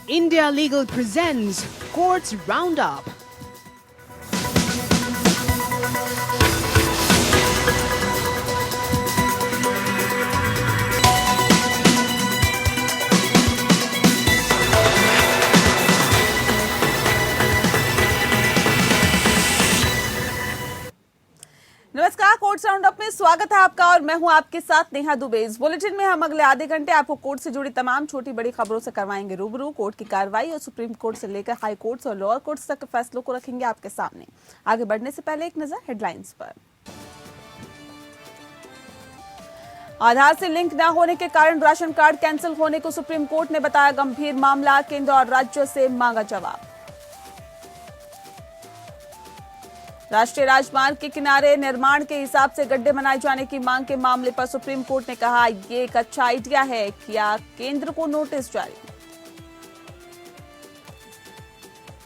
India Legal presents Courts Roundup. नमस्कार, courts roundup में स्वागत है आपका और मैं हूं आपके साथ नेहा दुबे। इस बुलेटिन में हम अगले आधे घंटे आपको कोर्ट से जुड़ी तमाम छोटी बड़ी खबरों से करवाएंगे रूबरू। कोर्ट की कार्रवाई और सुप्रीम कोर्ट से लेकर हाई कोर्ट्स और लोअर कोर्ट्स तक के फैसलों को रखेंगे आपके सामने। आगे बढ़ने से पहले एक नजर हेडलाइंस पर। आधार से लिंक न होने के कारण राशन कार्ड कैंसिल होने को सुप्रीम कोर्ट ने बताया गंभीर मामला, केंद्र और राज्यों से मांगा जवाब। राष्ट्रीय राजमार्ग के किनारे निर्माण के हिसाब से गड्ढे बनाए जाने की मांग के मामले पर सुप्रीम कोर्ट ने कहा ये एक अच्छा आइडिया है, किया केंद्र को नोटिस जारी।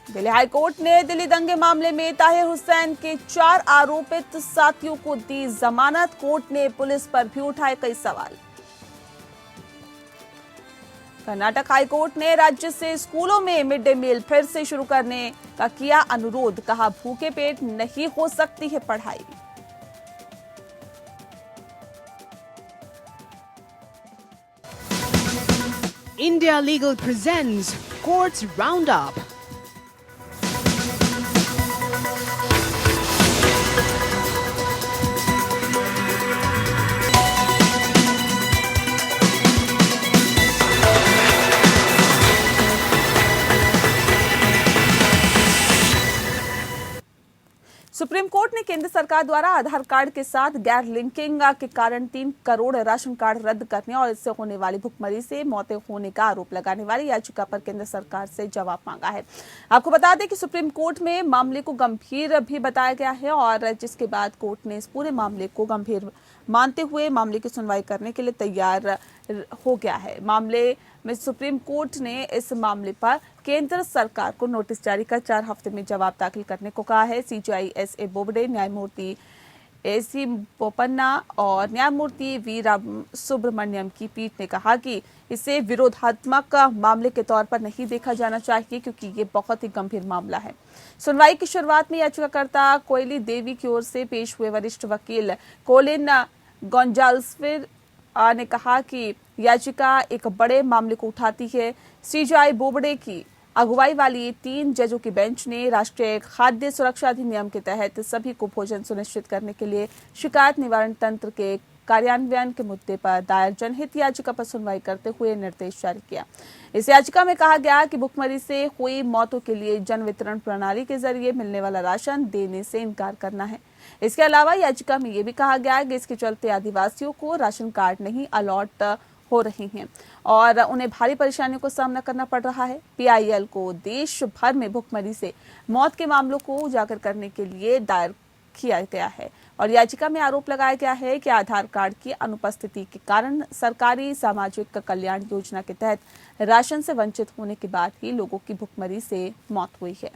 दिल्ली हाई कोर्ट ने दिल्ली दंगे मामले में ताहिर हुसैन के 4 आरोपित साथियों को दी जमानत। कोर्ट ने पुलिस पर भी उठाए कई सवाल। कर्नाटक हाई कोर्ट ने राज्य से स्कूलों में मिड डे मील फिर से शुरू करने का किया अनुरोध, कहा भूखे पेट नहीं हो सकती है पढ़ाई। India Legal presents Courts Roundup. Supreme court ने केंद्र सरकार द्वारा आधार कार्ड के साथ गैर लिंकिंग के कारण 3 करोड़ राशन कार्ड रद्द करने और इससे होने वाली भुखमरी से मौतें होने का आरोप लगाने वाली याचिका पर केंद्र सरकार से जवाब मांगा है। आपको बता दें कि सुप्रीम कोर्ट में मामले को गंभीर भी बताया गया है और जिसके बाद कोर्ट ने इस पूरे मामले को गंभीर मानते हुए मामले की सुनवाई करने के लिए तैयार हो गया है। मामले में सुप्रीम कोर्ट ने इस मामले पर केंद्र सरकार को नोटिस जारी कर 4 हफ्ते में जवाब दाखिल करने को कहा है। सीजेआई एस.ए. बोबडे, न्यायमूर्ति ए.सी. बोपन्ना और न्यायमूर्ति वी राम सुब्रमण्यम की पीठ ने कहा कि इसे विरोधात्मक मामले के तौर पर नहीं देखा जाना चाहिए क्योंकि ये बहुत ही गंभीर मामला है। सुनवाई की शुरुआत में याचिकाकर्ता कोयली देवी की ओर से पेश हुए वरिष्ठ वकील कोलिन गोंजाल्सविर ने कहा कि याचिका एक बड़े मामले को उठाती है। सीजेआई बोबडे की अगुवाई वाली 3 जजों की बेंच ने राष्ट्रीय खाद्य सुरक्षा अधिनियम के तहत सभी को भोजन सुनिश्चित करने के लिए शिकायत निवारण तंत्र के कार्यान्वयन के मुद्दे पर दायर जनहित याचिका पर सुनवाई करते हुए निर्देश जारी किया। इस याचिका में कहा गया कि भुखमरी से हुई मौतों के लिए जन वितरण प्रणाली के जरिए मिलने वाला राशन देने से इनकार करना है। इसके अलावा याचिका में यह भी कहा गया है कि इसके चलते आदिवासियों को राशन कार्ड नहीं अलॉट हो रही हैं और उन्हें भारी परेशानियों का सामना करना पड़ रहा है। पीआईएल को देश भर में भुखमरी से मौत के मामलों को उजागर करने के लिए दायर किया गया है और याचिका में आरोप लगाया गया है कि आधार कार्ड की अनुपस्थिति के कारण सरकारी सामाजिक कल्याण योजना के तहत राशन से वंचित होने के बाद ही लोगों की भुखमरी से मौत हुई है।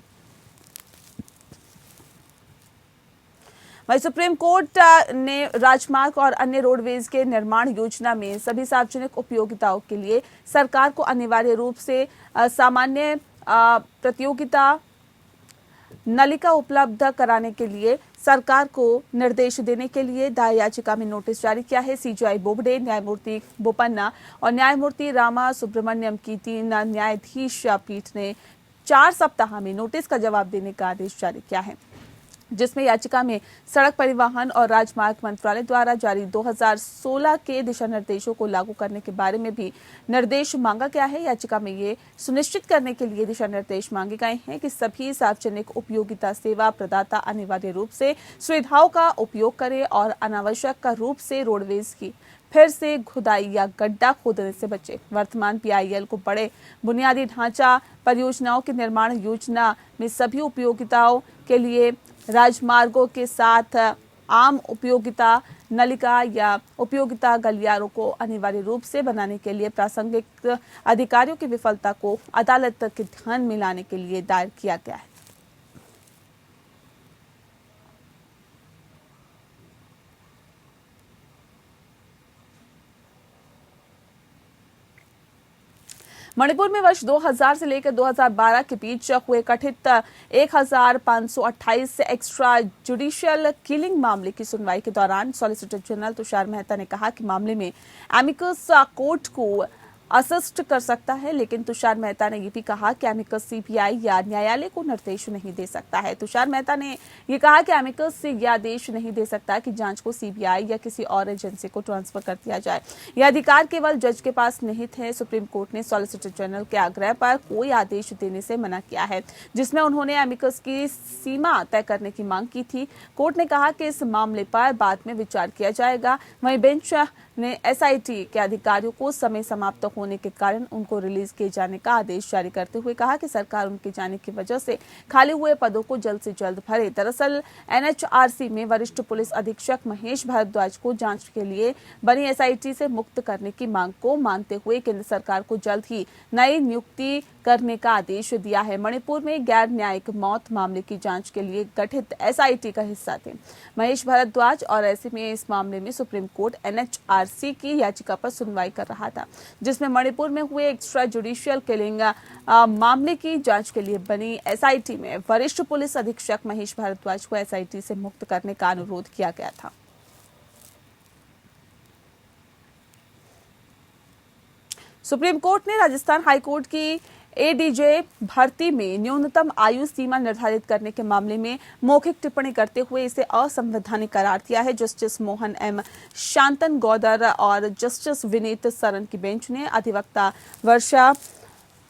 वहीं सुप्रीम कोर्ट ने राजमार्ग और अन्य रोडवेज के निर्माण योजना में सभी सार्वजनिक उपयोगिताओं के लिए सरकार को अनिवार्य रूप से सामान्य प्रतियोगिता नलिका उपलब्ध कराने के लिए सरकार को निर्देश देने के लिए दायर याचिका में नोटिस जारी किया है। सीजेआई बोबडे, न्यायमूर्ति बोपन्ना और न्यायमूर्ति रामा सुब्रमण्यम की 3 न्यायाधीश पीठ ने 4 सप्ताह में नोटिस का जवाब देने का आदेश जारी किया है, जिसमें याचिका में सड़क परिवहन और राजमार्ग मंत्रालय द्वारा जारी 2016 के दिशा निर्देशों को लागू करने के बारे में भी निर्देश मांगा गया है। याचिका में ये सुनिश्चित करने के लिए दिशा निर्देश मांगे गए हैं कि सभी सार्वजनिक उपयोगिता सेवा प्रदाता अनिवार्य रूप से सुविधाओं का उपयोग करें और अनावश्यक रूप से रोडवेज की फिर से खुदाई या गड्ढा खोदने से बचे। वर्तमान पीआईएल को बड़े बुनियादी ढांचा परियोजनाओं के निर्माण योजना में सभी उपयोगिताओं के लिए राजमार्गों के साथ आम उपयोगिता नलिका या उपयोगिता गलियारों को अनिवार्य रूप से बनाने के लिए प्रासंगिक अधिकारियों की विफलता को अदालत के ध्यान में लाने के लिए दायर किया गया है। मणिपुर में वर्ष 2000 से लेकर 2012 के बीच हुए कथित 1528 एक्स्ट्रा जुडिशियल किलिंग मामले की सुनवाई के दौरान सॉलिसिटर जनरल तुषार मेहता ने कहा कि मामले में एमिकस कोर्ट को असिस्ट कर सकता है, लेकिन तुषार मेहता ने ये भी कहा कि एमिकस सीबीआई या न्यायालय को निर्देश नहीं दे सकता है। तुषार मेहता ने ये कहा कि एमिकस से यह आदेश नहीं दे सकता कि जांच को सीबीआई या किसी और एजेंसी को ट्रांसफर कर दिया जाए। यह अधिकार केवल जज के पास निहित है। सुप्रीम कोर्ट ने सॉलिसिटर जनरल के आग्रह पर कोई आदेश देने से मना किया है, जिसमें उन्होंने एमिकस की सीमा तय करने की मांग की थी। कोर्ट ने कहा कि इस मामले पर बाद में विचार किया जाएगा। वहीं बेंच ने एसआईटी के अधिकारियों को समय समाप्त होने के कारण उनको रिलीज किए जाने का आदेश जारी करते हुए कहा कि सरकार उनके जाने की वजह से खाली हुए पदों को जल्द से जल्द भरे। दरअसल एनएचआरसी में वरिष्ठ पुलिस अधीक्षक महेश भारद्वाज को जांच के लिए बनी एसआईटी से मुक्त करने की मांग को मानते हुए केंद्र सरकार को जल्द ही नई नियुक्ति करने का आदेश दिया है। मणिपुर में गैर न्यायिक मौत मामले की जांच के लिए गठित एसआईटी का हिस्सा थे महेश भारद्वाज, और ऐसे में इस मामले में सुप्रीम कोर्ट एनएचआरसी की याचिका पर सुनवाई कर रहा था, जिसमें मणिपुर में हुए एक्स्ट्रा जुडिशियल किलिंग मामले की जांच के लिए बनी एसआईटी में वरिष्ठ पुलिस अधीक्षक महेश भारद्वाज को एसआईटी से मुक्त करने का अनुरोध किया गया था। सुप्रीम कोर्ट ने राजस्थान हाईकोर्ट की एडीजे भर्ती में न्यूनतम आयु सीमा निर्धारित करने के मामले में मौखिक टिप्पणी करते हुए इसे असंवैधानिक करार दिया है। जस्टिस मोहन एम शांतन गौदर और जस्टिस विनीत सरन की बेंच ने अधिवक्ता वर्षा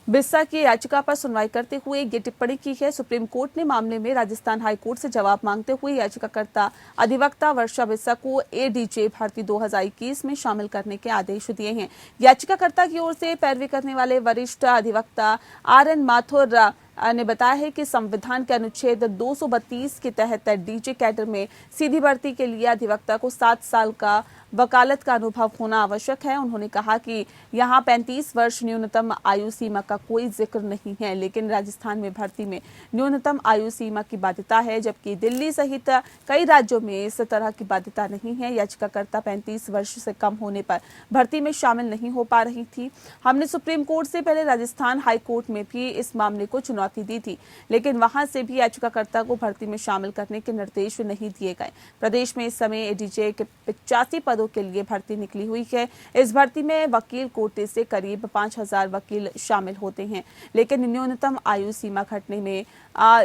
बिस्सा की याचिका पर सुनवाई करते हुए ये टिप्पणी की है। सुप्रीम कोर्ट ने मामले में राजस्थान हाईकोर्ट से जवाब मांगते हुए याचिकाकर्ता अधिवक्ता वर्षा बिस्सा को एडीजे भर्ती 2021 में शामिल करने के आदेश दिए हैं। याचिकाकर्ता की ओर से पैरवी करने वाले वरिष्ठ अधिवक्ता आरएन माथुर ने बताया है कि संविधान के अनुच्छेद 232 के तहत डीजे कैडर में सीधी भर्ती के लिए अधिवक्ता को 7 साल का वकालत का अनुभव होना आवश्यक है। उन्होंने कहा कि यहाँ 35 वर्ष न्यूनतम आयु सीमा का कोई जिक्र नहीं है, लेकिन राजस्थान में भर्ती में न्यूनतम आयु सीमा की बाध्यता है, जबकि दिल्ली सहित कई राज्यों में इस तरह की बाध्यता नहीं है। याचिकाकर्ता 35 वर्ष से कम होने पर भर्ती में शामिल नहीं हो पा रही थी। हमने सुप्रीम कोर्ट से पहले राजस्थान हाईकोर्ट में भी इस मामले को चुनौती दी थी, लेकिन वहां से भी याचिकाकर्ता को भर्ती में शामिल करने के निर्देश नहीं दिए गए। प्रदेश में इस समय एडीजे के 85 पदों के लिए भर्ती निकली हुई है। इस भर्ती में वकील कोटे से करीब 5000 वकील शामिल होते हैं, लेकिन न्यूनतम आयु सीमा घटने में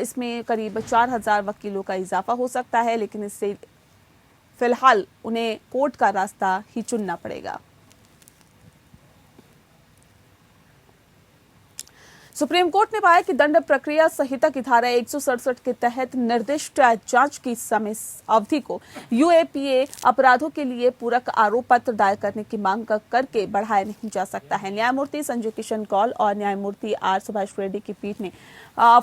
इसमें करीब 4000 वकीलों का इजाफा हो सकता है, लेकिन इससे फिलहाल उन्हें कोर्ट का रास्ता ही चुनना पड़ेगा। सुप्रीम कोर्ट ने पाया कि दंड प्रक्रिया संहिता की धारा 167 के तहत निर्दिष्ट जांच की समय अवधि को यूएपीए अपराधों के लिए पूरक आरोप पत्र दायर करने की मांग करके बढ़ाया नहीं जा सकता है। न्यायमूर्ति संजय किशन कौल और न्यायमूर्ति आर सुभाष रेड्डी की पीठ ने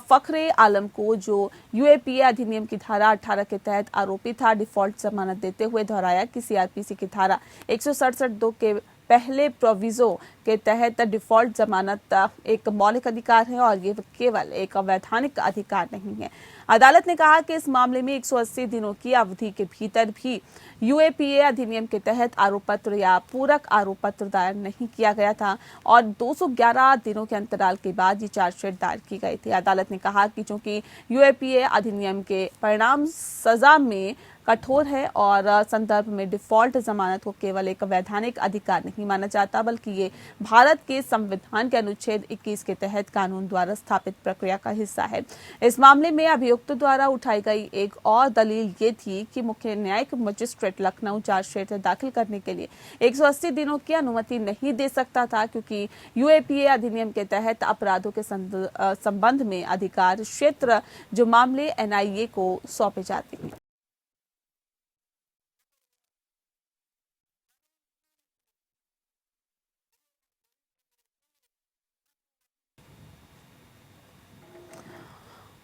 फखरे आलम को, जो यूएपीए अधिनियम की धारा 18 के तहत आरोपी था, डिफॉल्ट जमानत देते हुए दोहराया कि सीआरपीसी की धारा 167(2) के पहले प्रोविजो के तहत डिफॉल्ट जमानत एक मौलिक अधिकार है और ये केवल एक अवैधानिक अधिकार नहीं है। अदालत ने कहा कि इस मामले में 180 दिनों की अवधि के भीतर भी यूएपीए अधिनियम के तहत आरोप पत्र या पूरक आरोप पत्र दायर नहीं किया गया था और 211 दिनों के अंतराल के बाद ये चार्जशीट दायर की गई थी। अदालत ने कहा कि चूंकि यूएपीए अधिनियम के परिणाम सजा में कठोर है और संदर्भ में डिफॉल्ट जमानत को केवल एक वैधानिक अधिकार नहीं माना जाता, बल्कि ये भारत के संविधान के अनुच्छेद 21 के तहत कानून द्वारा स्थापित प्रक्रिया का हिस्सा है। इस मामले में अभियुक्त द्वारा उठाई गई एक और दलील ये थी कि मुख्य न्यायिक मजिस्ट्रेट लखनऊ चार्जशीट दाखिल करने के लिए 180 दिनों की अनुमति नहीं दे सकता था, क्योंकि यूएपीए अधिनियम के तहत अपराधों के संबंध में अधिकार क्षेत्र जो मामले एनआईए को सौंपे जाते हैं।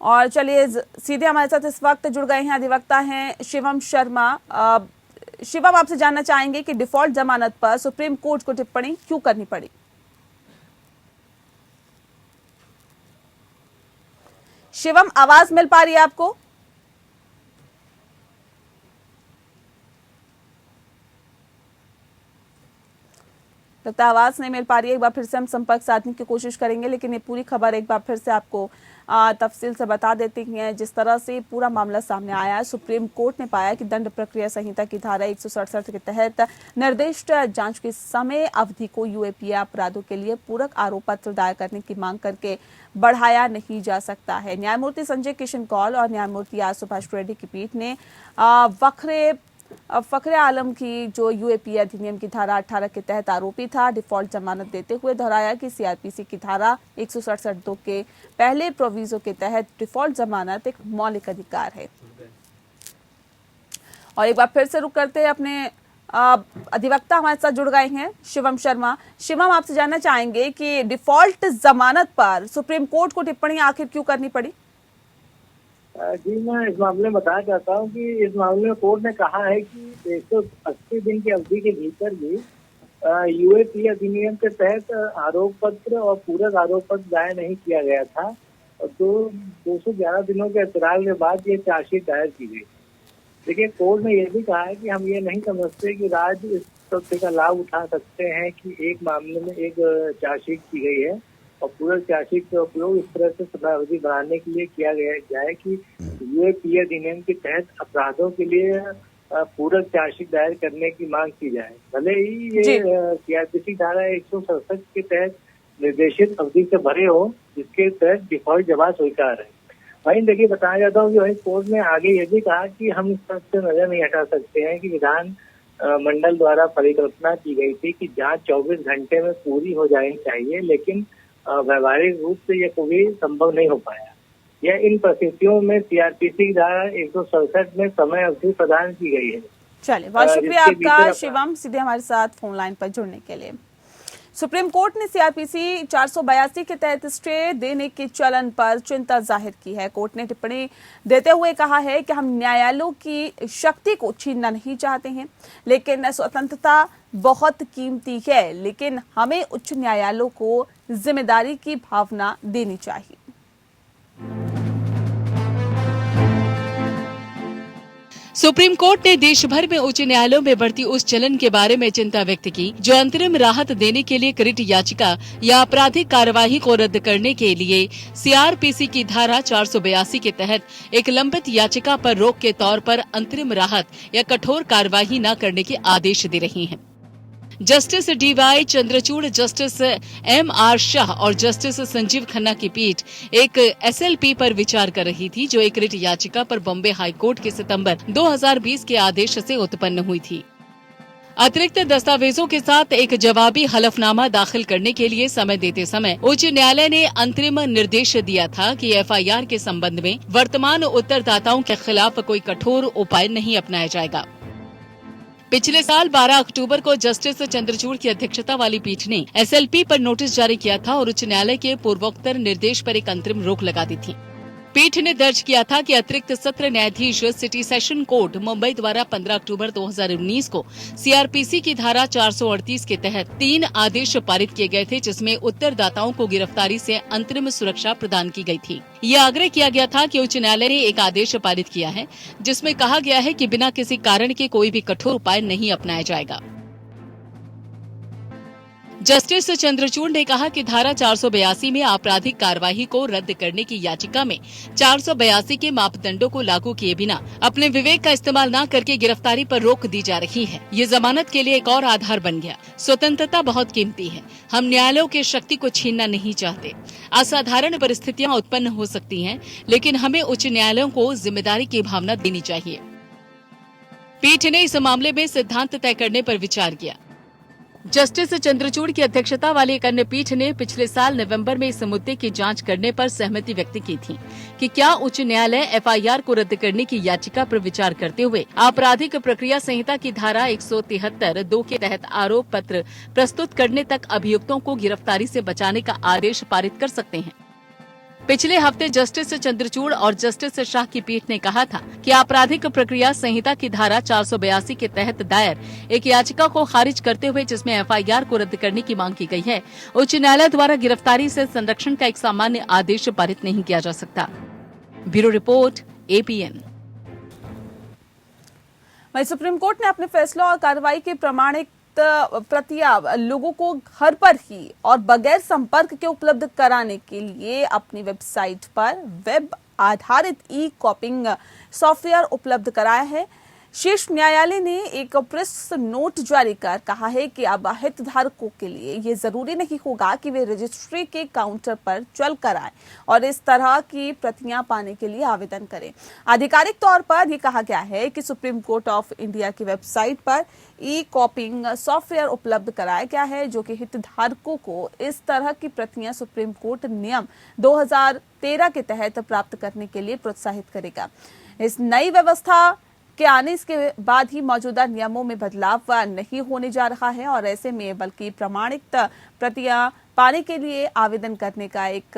और चलिए सीधे हमारे साथ इस वक्त जुड़ गए हैं अधिवक्ता हैं शिवम शर्मा। शिवम, आपसे जानना चाहेंगे कि डिफॉल्ट जमानत पर सुप्रीम कोर्ट को टिप्पणी क्यों करनी पड़ी? शिवम, आवाज मिल पा रही है आपको? लगता है आवाज नहीं मिल पा रही है। एक बार फिर से हम संपर्क साधने की कोशिश करेंगे, लेकिन ये पूरी खबर एक बार फिर से आपको तफसील से बता देती हैं। जिस तरह से पूरा मामला सामने आया है, सुप्रीम कोर्ट ने पाया कि दंड प्रक्रिया संहिता की धारा 167 के तहत निर्दिष्ट जांच की समय अवधि को यूएपीए अपराधों के लिए पूरक आरोप पत्र दायर करने की मांग करके बढ़ाया नहीं जा सकता है। न्यायमूर्ति संजय किशन कौल और न्यायमूर्ति आर सुभाष रेड्डी की पीठ ने फखरे आलम की जो यूएपीए अधिनियम की धारा 18 के तहत आरोपी था, डिफॉल्ट जमानत देते हुए दोहराया कि सीआरपीसी की धारा 167(2) के पहले प्रोविजो के तहत डिफॉल्ट जमानत एक मौलिक अधिकार है। और एक बार फिर से रुक करते हैं अपने अधिवक्ता हमारे साथ जुड़ गए हैं शिवम शर्मा। शिवम, आपसे जानना चाहेंगे कि डिफॉल्ट जमानत पर सुप्रीम कोर्ट को टिप्पणी आखिर क्यों करनी पड़ी? जी, मैं इस मामले में बताना चाहता हूँ कि इस मामले में कोर्ट ने कहा है कि 180 दिन की अवधि के भीतर भी यूएपीए अधिनियम के तहत आरोप पत्र और पूरक आरोप पत्र दायर नहीं किया गया था और 211 दिनों के अंतराल के बाद ये चार्जशीट दायर की गई। देखिए, कोर्ट ने यह भी कहा है कि हम ये नहीं समझते कि राज्य इस तथ्य का लाभ उठा सकते हैं कि एक मामले में एक चार्जशीट की गई है और पूरक चार्जशीट का उपयोग इस तरह से समय अवधि बढ़ाने के लिए किया गया जाए कि यूएपीए अधिनियम के तहत अपराधों के लिए पूरक चार्जशीट दायर करने की मांग की जाए। भले ही ये सीआरपीसी धारा 167 के तहत निर्देशित अवधि से भरे हो, जिसके तहत डिफॉल्ट जवाब स्वीकार है। वहीं देखिए, बताया जाता हूँ कि वहीं कोर्ट ने आगे ये भी कहा कि हम इस बात से नजर नहीं हटा सकते हैं कि विधान मंडल द्वारा परिकल्पना की गई थी कि जांच 24 घंटे में पूरी हो जानी चाहिए, लेकिन व्यवहारिक रूप से यह कभी संभव नहीं हो पाया। यह इन परिस्थितियों में सीआरपीसी की धारा 167 में समय अवधि प्रदान की गई है। चलिए, बहुत शुक्रिया आपका शिवम, सीधे हमारे साथ फोन लाइन पर जुड़ने के लिए। सुप्रीम कोर्ट ने सीआरपीसी 482 के तहत स्टे देने के चलन पर चिंता जाहिर की है। कोर्ट ने टिप्पणी देते हुए कहा है कि हम न्यायालयों की शक्ति को छीनना नहीं चाहते हैं, लेकिन स्वतंत्रता बहुत कीमती है, लेकिन हमें उच्च न्यायालयों को जिम्मेदारी की भावना देनी चाहिए। सुप्रीम कोर्ट ने देश भर में उच्च न्यायालयों में बढ़ती उस चलन के बारे में चिंता व्यक्त की जो अंतरिम राहत देने के लिए रिट याचिका या आपराधिक कार्यवाही को रद्द करने के लिए सीआरपीसी की धारा 482 के तहत एक लंबित याचिका पर रोक के तौर पर अंतरिम राहत या कठोर कार्यवाही न करने के आदेश दे रही हैं। Justice DY Chandrachud, justice MR Shah और जस्टिस संजीव खन्ना की पीठ एक एसएलपी पर विचार कर रही थी जो एक रिट याचिका पर बॉम्बे हाईकोर्ट के सितंबर 2020 के आदेश से उत्पन्न हुई थी। अतिरिक्त दस्तावेजों के साथ एक जवाबी हलफनामा दाखिल करने के लिए समय देते समय उच्च न्यायालय ने अंतरिम निर्देश दिया था कि एफआईआर के संबंध में वर्तमान उत्तरदाताओं के खिलाफ कोई कठोर उपाय नहीं अपनाया जाएगा। पिछले साल 12 अक्टूबर को जस्टिस चंद्रचूड़ की अध्यक्षता वाली पीठ ने एसएलपी पर नोटिस जारी किया था और उच्च न्यायालय के पूर्वोत्तर निर्देश पर एक अंतरिम रोक लगा दी थी। पीठ ने दर्ज किया था कि अतिरिक्त सत्र न्यायाधीश सिटी सेशन कोर्ट मुंबई द्वारा 15 अक्टूबर 2019 को सीआरपीसी की धारा 438 के तहत 3 आदेश पारित किए गए थे, जिसमें उत्तरदाताओं को गिरफ्तारी से अंतरिम सुरक्षा प्रदान की गई थी। ये आग्रह किया गया था कि उच्च न्यायालय ने एक आदेश पारित किया है जिसमें कहा गया है कि बिना किसी कारण के कोई भी कठोर उपाय नहीं अपनाया जाएगा। जस्टिस चंद्रचूड़ ने कहा कि धारा 482 में आपराधिक कार्यवाही को रद्द करने की याचिका में 482 के मापदंडों को लागू किए बिना अपने विवेक का इस्तेमाल न करके गिरफ्तारी पर रोक दी जा रही है। ये जमानत के लिए एक और आधार बन गया। स्वतंत्रता बहुत कीमती है, हम न्यायालयों की शक्ति को छीनना नहीं चाहते। असाधारण परिस्थितियां उत्पन्न हो सकती हैं, लेकिन हमें उच्च न्यायालयों को जिम्मेदारी की भावना देनी चाहिए। पीठ ने इस मामले में सिद्धांत तय करने पर विचार किया। जस्टिस चंद्रचूड़ की अध्यक्षता वाली एक अन्य पीठ ने पिछले साल नवंबर में इस मुद्दे की जांच करने पर सहमति व्यक्त की थी कि क्या उच्च न्यायालय एफआईआर को रद्द करने की याचिका पर विचार करते हुए आपराधिक प्रक्रिया संहिता की धारा 173(2) के तहत आरोप पत्र प्रस्तुत करने तक अभियुक्तों को गिरफ्तारी से बचाने का आदेश पारित कर सकते हैं। पिछले हफ्ते जस्टिस चंद्रचूड़ और जस्टिस शाह की पीठ ने कहा था कि आपराधिक प्रक्रिया संहिता की धारा 482 के तहत दायर एक याचिका को खारिज करते हुए जिसमें एफआईआर को रद्द करने की मांग की गई है, उच्च न्यायालय द्वारा गिरफ्तारी से संरक्षण का एक सामान्य आदेश पारित नहीं किया जा सकता। Bureau report, APN. वहीं सुप्रीम कोर्ट ने अपने फैसलों और कार्रवाई की प्रमाणिक प्रतियां लोगों को घर पर ही और बगैर संपर्क के उपलब्ध कराने के लिए अपनी वेबसाइट पर वेब आधारित ई कॉपिंग सॉफ्टवेयर उपलब्ध कराया है। शीर्ष न्यायालय ने एक प्रेस नोट जारी कर कहा है कि अब हितधारकों के लिए ये जरूरी नहीं होगा कि वे रजिस्ट्री के काउंटर पर चल कर आए और इस तरह की प्रतियां पाने के लिए आवेदन करें। आधिकारिक तौर पर यह कहा गया है कि सुप्रीम कोर्ट ऑफ इंडिया की वेबसाइट पर ई कॉपिंग सॉफ्टवेयर उपलब्ध कराया गया है, जो कि हितधारकों को इस तरह की प्रतियां सुप्रीम कोर्ट नियम 2013 के तहत प्राप्त करने के लिए प्रोत्साहित करेगा। इस नई व्यवस्था के आने के बाद ही मौजूदा नियमों में बदलाव नहीं होने जा रहा है और ऐसे में बल्कि प्रमाणित प्रतियां पाने के लिए आवेदन करने का एक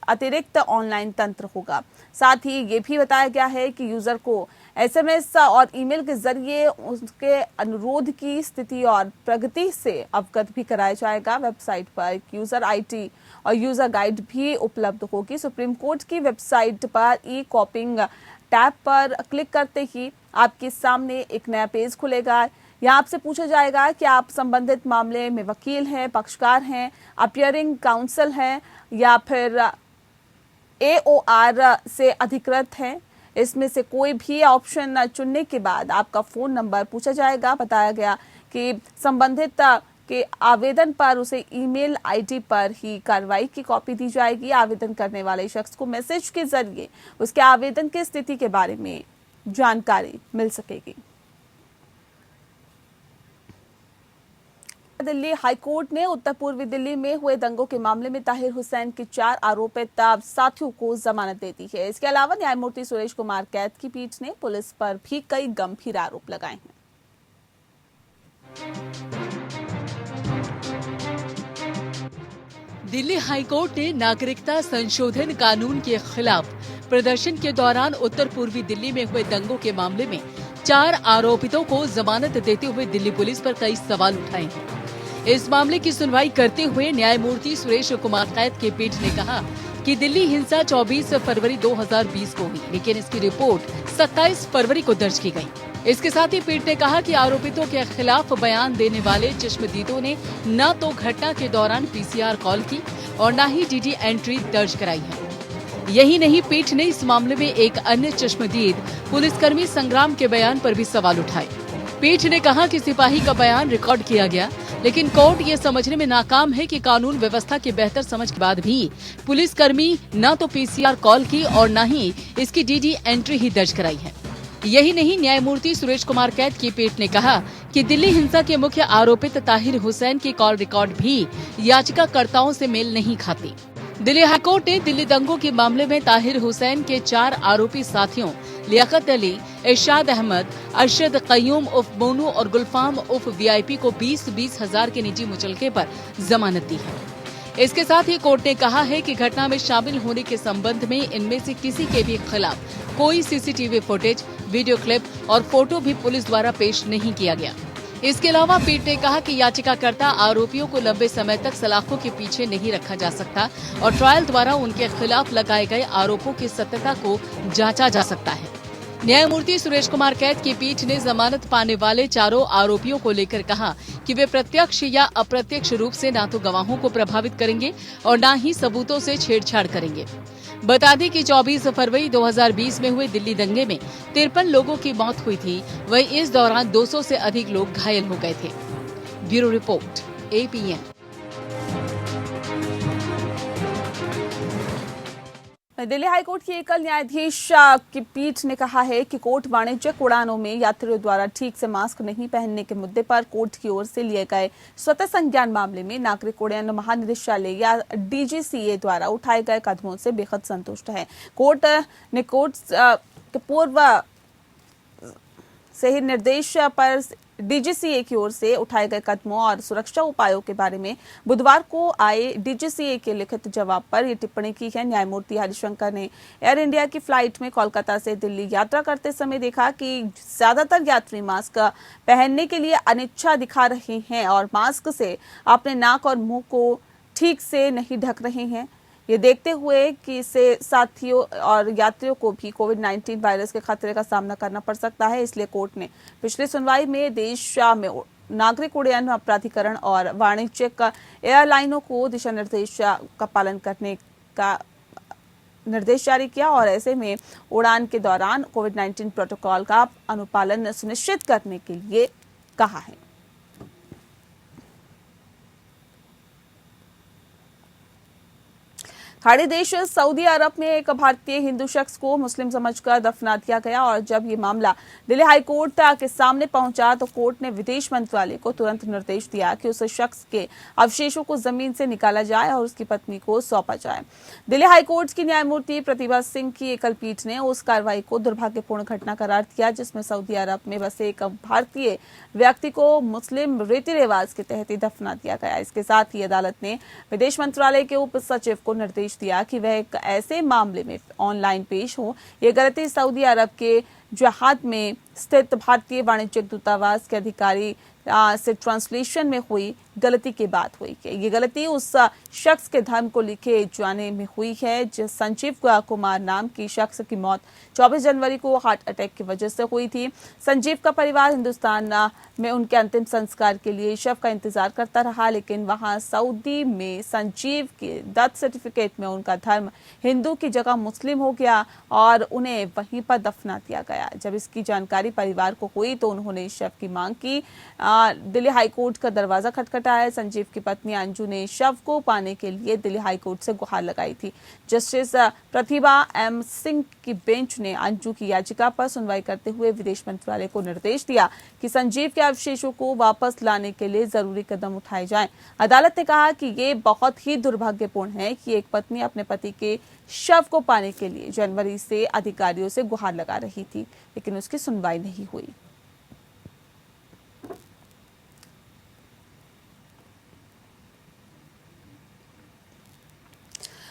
अतिरिक्त ऑनलाइन तंत्र होगा। साथ ही ये भी बताया गया है कि यूजर को एसएमएस और ईमेल के जरिए उसके अनुरोध की स्थिति और प्रगति से अवगत भी कराया जाएगा। वेबसाइट पर एक यूजर आईडी और यूजर गाइड भी उपलब्ध होगी। सुप्रीम कोर्ट की वेबसाइट पर ई कॉपिंग टैब पर क्लिक करते ही आपके सामने एक नया पेज खुलेगा। यहाँ आपसे पूछा जाएगा कि आप संबंधित मामले में वकील हैं, पक्षकार हैं, अपियरिंग काउंसिल हैं या फिर AOR से अधिकृत हैं। इसमें से कोई भी ऑप्शन चुनने के बाद आपका फोन नंबर पूछा जाएगा। बताया गया कि संबंधित के आवेदन पर उसे ईमेल आईडी पर ही कार्रवाई की कॉपी दी जाएगी। आवेदन करने वाले शख्स को मैसेज के जरिए उसके आवेदन की स्थिति के बारे में जानकारी मिल सकेगी। दिल्ली हाईकोर्ट ने उत्तर पूर्वी दिल्ली में हुए दंगों के मामले में ताहिर हुसैन के 4 आरोपित साथियों को जमानत दे दी है। इसके अलावा न्यायमूर्ति सुरेश कुमार कैत की पीठ ने पुलिस पर भी कई गंभीर आरोप लगाए हैं। दिल्ली हाईकोर्ट ने नागरिकता संशोधन कानून के खिलाफ प्रदर्शन के दौरान उत्तर पूर्वी दिल्ली में हुए दंगों के मामले में 4 आरोपितों को जमानत देते हुए दिल्ली पुलिस पर कई सवाल उठाए हैं। इस मामले की सुनवाई करते हुए न्यायमूर्ति सुरेश कुमार कैत की पीठ ने कहा कि दिल्ली हिंसा 24 फरवरी 2020 को हुई, लेकिन इसकी रिपोर्ट 27 फरवरी को दर्ज की गई। इसके साथ ही पीठ ने कहा कि आरोपितों के खिलाफ बयान देने वाले चश्मदीदों ने न तो घटना के दौरान PCR कॉल की और न ही DD एंट्री दर्ज कराई है। यही नहीं, पीठ ने इस मामले में एक अन्य चश्मदीद पुलिसकर्मी संग्राम के बयान पर भी सवाल उठाए। पीठ ने कहा कि सिपाही का बयान रिकॉर्ड किया गया, लेकिन कोर्ट ये समझने में नाकाम है कि कानून व्यवस्था की बेहतर समझ के बाद भी पुलिसकर्मी न तो PCR कॉल की और न ही इसकी DD एंट्री ही दर्ज कराई है। यही नहीं, न्यायमूर्ति सुरेश कुमार कैत की पीठ ने कहा कि दिल्ली हिंसा के मुख्य आरोपित ताहिर हुसैन की कॉल रिकॉर्ड भी याचिकाकर्ताओं से मेल नहीं खाती। दिल्ली हाईकोर्ट ने दिल्ली दंगों के मामले में ताहिर हुसैन के 4 आरोपी साथियों लियाकत अली, इरशाद अहमद, अरशद कयूम उर्फ मोनू और गुलफाम उर्फ VIP को 20-20 हजार के निजी मुचलके पर जमानत दी है। इसके साथ ही कोर्ट ने कहा है कि घटना में शामिल होने के संबंध में इनमें से किसी के भी खिलाफ कोई CCTV फुटेज, वीडियो क्लिप और फोटो भी पुलिस द्वारा पेश नहीं किया गया। इसके अलावा पीठ ने कहा कि याचिकाकर्ता आरोपियों को लंबे समय तक सलाखों के पीछे नहीं रखा जा सकता और ट्रायल द्वारा उनके खिलाफ लगाए गए आरोपों की सत्यता को जांचा जा सकता है। न्यायमूर्ति सुरेश कुमार कैत की पीठ ने जमानत पाने वाले 4 आरोपियों को लेकर कहा कि वे प्रत्यक्ष या अप्रत्यक्ष रूप से न तो गवाहों को प्रभावित करेंगे और न ही सबूतों से छेड़छाड़ करेंगे। बता दें कि 24 फरवरी 2020 में हुए दिल्ली दंगे में 53 लोगों की मौत हुई थी। वहीं इस दौरान 200 से अधिक लोग घायल हो गए थे। Bureau report, APN। Delhi high court की एकल न्यायाधीश की पीठ ने कहा है कि कोर्ट वाणिज्यिक उड़ानों में यात्रियों द्वारा ठीक से मास्क नहीं पहनने के मुद्दे पर कोर्ट की ओर से लिए गए स्वतः संज्ञान मामले में नागरिक उड्डयन महानिदेशालय या DGCA द्वारा उठाए गए कदमों से बेहद संतुष्ट है। कोर्ट ने के पूर्व से ही निर्देश पर DGCA की ओर से उठाए गए कदमों और सुरक्षा उपायों के बारे में बुधवार को आए DGCA के लिखित जवाब पर ये टिप्पणी की है। न्यायमूर्ति हरिशंकर ने एयर इंडिया की फ्लाइट में कोलकाता से दिल्ली यात्रा करते समय देखा कि ज्यादातर यात्री मास्क पहनने के लिए अनिच्छा दिखा रहे हैं और मास्क से अपने नाक और मुंह को ठीक से नहीं ढक रहे हैं। ये देखते हुए कि इससे साथियों और यात्रियों को भी कोविड-19 वायरस के खतरे का सामना करना पड़ सकता है, इसलिए कोर्ट ने पिछली सुनवाई में देश में नागरिक उड्डयन प्राधिकरण और वाणिज्यिक एयरलाइनों को दिशा निर्देश का पालन करने का निर्देश जारी किया और ऐसे में उड़ान के दौरान कोविड-19 प्रोटोकॉल का अनुपालन सुनिश्चित करने के लिए कहा है। खाड़ी देश सऊदी अरब में एक भारतीय हिंदू शख्स को मुस्लिम समझकर दफना दिया गया और जब ये मामला दिल्ली हाईकोर्ट के सामने पहुंचा तो कोर्ट ने विदेश मंत्रालय को तुरंत निर्देश दिया कि उस शख्स के अवशेषों को जमीन से निकाला जाए और उसकी पत्नी को सौंपा जाए। दिल्ली हाईकोर्ट की न्यायमूर्ति प्रतिभा सिंह की एकल पीठ ने उस कार्रवाई को दुर्भाग्यपूर्ण घटना करार दिया जिसमें सऊदी अरब में बसे एक भारतीय व्यक्ति को मुस्लिम रीति रिवाज के तहत ही दफना दिया गया। इसके साथ ही अदालत ने विदेश मंत्रालय के उप सचिव को निर्देश दिया कि वह एक ऐसे मामले में ऑनलाइन पेश हो। ये गलती सऊदी अरब के जहाद में स्थित भारतीय वाणिज्यिक दूतावास के अधिकारी से ट्रांसलेशन में हुई गलती के बाद हुई है। ये गलती उस शख्स के धर्म को लिखे जाने में हुई है जिस संजीव कुमार नाम की शख्स की मौत 24 जनवरी को हार्ट अटैक की वजह से हुई थी। संजीव का परिवार हिंदुस्तान में उनके अंतिम संस्कार के लिए शव का इंतजार करता रहा, लेकिन वहां सऊदी में संजीव के डेथ सर्टिफिकेट में उनका धर्म हिंदू की जगह मुस्लिम हो गया और उन्हें वहीं पर दफना दिया गया। जब इसकी जानकारी परिवार को हुई तो उन्होंने शव की मांग की। दिल्ली हाईकोर्ट का दरवाजा खटखटाया। संजीव की पत्नी अंजू ने शव को पाने के लिए दिल्ली हाईकोर्ट से गुहार लगाई थी। जस्टिस प्रतिभा एम सिंह की बेंच ने अंजू की याचिका पर सुनवाई करते हुए विदेश मंत्रालय को निर्देश दिया कि संजीव के अवशेषों को वापस लाने के लिए जरूरी कदम उठाए जाएं। अदालत ने कहा कि ये बहुत ही दुर्भाग्यपूर्ण है कि एक पत्नी अपने पति के शव को पाने के लिए जनवरी से अधिकारियों से गुहार लगा रही थी, लेकिन उसकी सुनवाई नहीं हुई।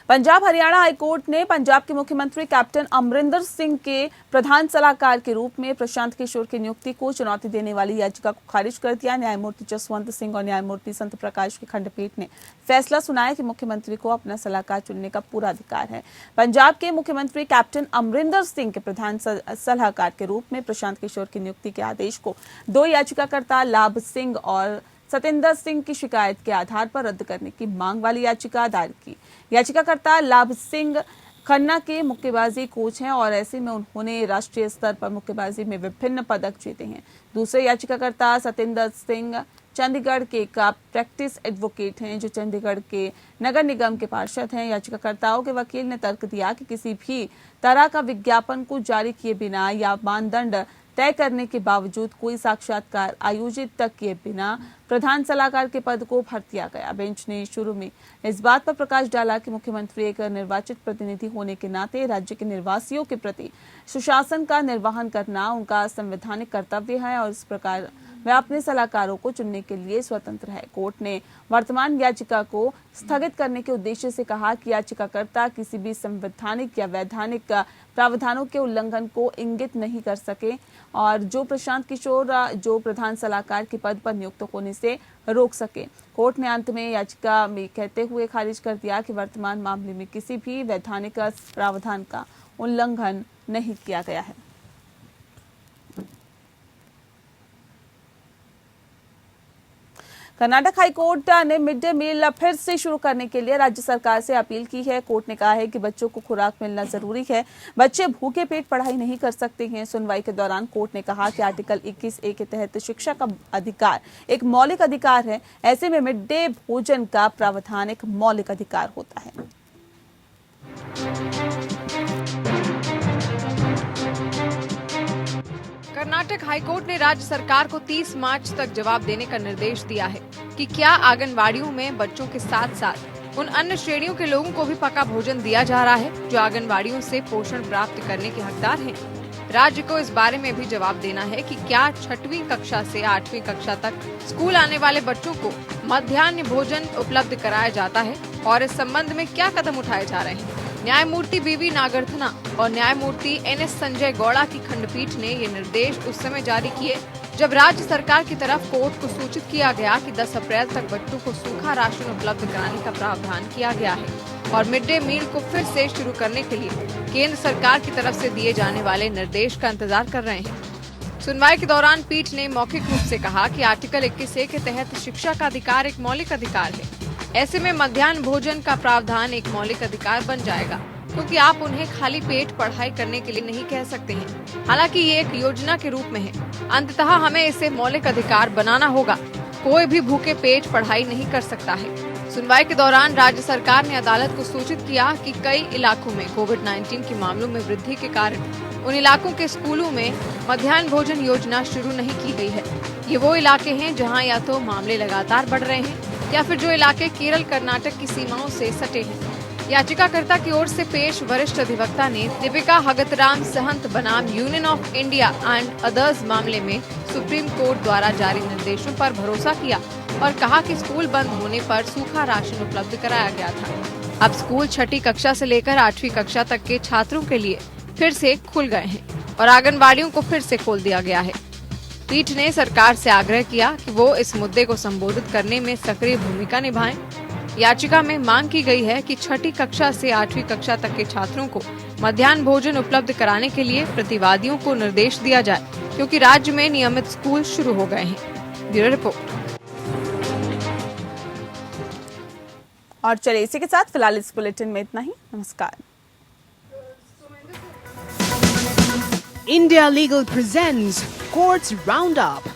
पंजाब हरियाणा हाईकोर्ट ने पंजाब के मुख्यमंत्री कैप्टन अमरिंदर सिंह के प्रधान सलाहकार के रूप में प्रशांत किशोर की नियुक्ति को चुनौती देने वाली याचिका को खारिज कर दिया। न्यायमूर्ति जसवंत सिंह और न्यायमूर्ति संत प्रकाश की खंडपीठ ने फैसला सुनाया कि मुख्यमंत्री को अपना सलाहकार चुनने का पूरा अधिकार है। पंजाब के मुख्यमंत्री कैप्टन अमरिंदर सिंह के प्रधान सलाहकार के रूप में प्रशांत किशोर की नियुक्ति के आदेश को दो याचिकाकर्ता लाभ सिंह और सतेंद्र सिंह की शिकायत के आधार पर रद्द करने की मांग वाली याचिका दायर की। याचिकाकर्ता लाभ सिंह खन्ना के मुक्केबाजी कोच हैं और ऐसे में उन्होंने राष्ट्रीय स्तर पर मुक्केबाजी में विभिन्न पदक जीते हैं। दूसरे याचिकाकर्ता सतेंद्र सिंह चंडीगढ़ के एक प्रैक्टिस एडवोकेट हैं जो चंडीगढ़ के नगर निगम के पार्षद हैं। याचिकाकर्ताओं के वकील ने तर्क दिया कि किसी भी तरह का विज्ञापन को जारी किए बिना या मानदंड तय करने के बावजूद कोई साक्षात्कार आयोजित किए बिना प्रधान सलाहकार के पद को भर दिया गया। बेंच ने शुरू में इस बात पर प्रकाश डाला कि मुख्यमंत्री एक निर्वाचित प्रतिनिधि होने के नाते राज्य के निर्वासियों के प्रति सुशासन का निर्वहन करना उनका संवैधानिक कर्तव्य है और इस प्रकार वह अपने सलाहकारों को चुनने के लिए स्वतंत्र है। कोर्ट ने वर्तमान याचिका को स्थगित करने के उद्देश्य से कहा कि याचिकाकर्ता किसी भी संवैधानिक या वैधानिक प्रावधानों के उल्लंघन को इंगित नहीं कर सके और जो प्रशांत किशोर जो प्रधान सलाहकार के पद पर नियुक्त होने से रोक सके। कोर्ट ने अंत में याचिका में कहते हुए खारिज कर दिया कि वर्तमान मामले में किसी भी वैधानिक प्रावधान का उल्लंघन नहीं किया गया है। कर्नाटक हाईकोर्ट ने मिड डे मील फिर से शुरू करने के लिए राज्य सरकार से अपील की है। कोर्ट ने कहा है कि बच्चों को खुराक मिलना जरूरी है, बच्चे भूखे पेट पढ़ाई नहीं कर सकते हैं। सुनवाई के दौरान कोर्ट ने कहा कि आर्टिकल 21A के तहत शिक्षा का अधिकार एक मौलिक अधिकार है, ऐसे में मिड डे भोजन का प्रावधान एक मौलिक अधिकार होता है। कर्नाटक हाईकोर्ट ने राज्य सरकार को 30 मार्च तक जवाब देने का निर्देश दिया है कि क्या आंगनवाड़ियों में बच्चों के साथ साथ उन अन्य श्रेणियों के लोगों को भी पका भोजन दिया जा रहा है जो आंगनवाड़ियों से पोषण प्राप्त करने के हकदार हैं। राज्य को इस बारे में भी जवाब देना है कि क्या 6वीं कक्षा से 8वीं कक्षा तक स्कूल आने वाले बच्चों को मध्याह्न भोजन उपलब्ध कराया जाता है और इस संबंध में क्या कदम उठाए जा रहे हैं। न्यायमूर्ति बीवी नागरथना और न्यायमूर्ति NS संजय गौड़ा की खंडपीठ ने ये निर्देश उस समय जारी किए जब राज्य सरकार की तरफ कोर्ट को सूचित किया गया कि 10 अप्रैल तक बच्चों को सूखा राशन उपलब्ध कराने का प्रावधान किया गया है और मिड डे मील को फिर से शुरू करने के लिए केंद्र सरकार की तरफ से दिए जाने वाले निर्देश का इंतजार कर रहे हैं। सुनवाई के दौरान पीठ ने मौखिक रूप से कहा कि आर्टिकल 21A के तहत शिक्षा का अधिकार एक मौलिक अधिकार है। ऐसे में मध्याह्न भोजन का प्रावधान एक मौलिक अधिकार बन जाएगा, क्योंकि आप उन्हें खाली पेट पढ़ाई करने के लिए नहीं कह सकते हैं। हालांकि ये एक योजना के रूप में है, अंततः हमें इसे मौलिक अधिकार बनाना होगा। कोई भी भूखे पेट पढ़ाई नहीं कर सकता है। सुनवाई के दौरान राज्य सरकार ने अदालत को सूचित किया कि कई इलाकों में कोविड-19 के मामलों में वृद्धि के कारण उन इलाकों के स्कूलों में मध्याह्न भोजन योजना शुरू नहीं की गई है। ये वो इलाके हैं जहां या तो मामले लगातार बढ़ रहे हैं या फिर जो इलाके केरल कर्नाटक की सीमाओं से सटे हैं। याचिकाकर्ता की ओर से पेश वरिष्ठ अधिवक्ता ने दीपिका हगतराम सहंत बनाम union of India and others मामले में सुप्रीम कोर्ट द्वारा जारी निर्देशों पर भरोसा किया और कहा कि स्कूल बंद होने पर सूखा राशन उपलब्ध कराया गया था। अब स्कूल छठी कक्षा से लेकर 8वीं कक्षा तक के छात्रों के लिए फिर से खुल गए हैं और आंगनबाड़ियों को फिर से खोल दिया गया है। पीठ ने सरकार से आग्रह किया कि वो इस मुद्दे को संबोधित करने में सक्रिय भूमिका निभाएं। याचिका में मांग की गई है कि छठी कक्षा से 8वीं कक्षा तक के छात्रों को मध्याह्न भोजन उपलब्ध कराने के लिए प्रतिवादियों को निर्देश दिया जाए, क्योंकि राज्य में नियमित स्कूल शुरू हो गए हैं। Bureau report. और चलिए इसी के साथ फिलहाल इस बुलेटिन में इतना ही। नमस्कार। India Legal presents Courts Roundup.